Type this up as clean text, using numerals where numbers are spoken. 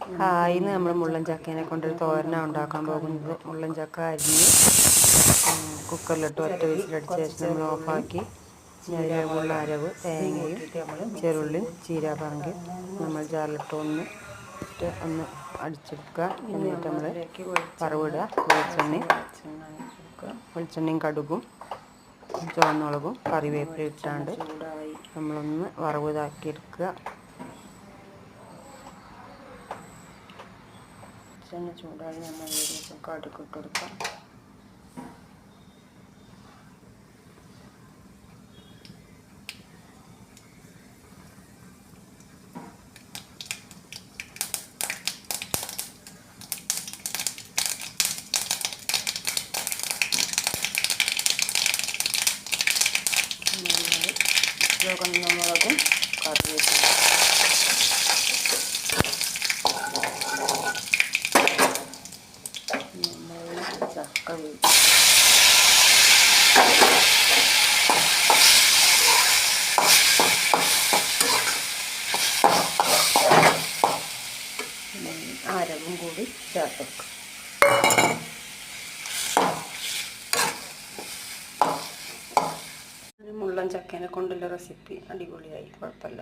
ഇന്ന് നമ്മൾ മുള്ളൻ ചക്കേനെ കൊണ്ടൊരു തോരനാണ് ഉണ്ടാക്കാൻ പോകുന്നത്. മുള്ളൻ ചക്ക അരിഞ്ഞ് കുക്കറിലിട്ട് ഒറ്റ വിസിലടിച്ച ശേഷം നമ്മൾ ഓഫാക്കി അതിലുള്ള അരവ് തേങ്ങയും ചെറുള്ളിയും ചീരാപ്പറങ്കി നമ്മൾ ജാറിലിട്ട് ഒന്ന് അടിച്ചെടുക്കുക. എന്നിട്ട് നമ്മൾ വറവിടുക. വെളിച്ചെണ്ണയും കടുകും ചുവന്നുളകും കറിവേപ്പില ഇട്ടാണ്ട് നമ്മളൊന്ന് വറവ് ഇതാക്കിയെടുക്കുക. എണ്ണ ചൂടായി നമ്മൾ കടുക് ഇട്ട് കൊടുക്കാം. ചുവന്നുമുളകും കറിവേപ്പില ചക്ക അരവും കൂടി ചേർത്തെടുക്കും. മുള്ളൻ ചക്കേനെ കൊണ്ടുള്ള റെസിപ്പി അടിപൊളിയായി, കുഴപ്പമില്ല.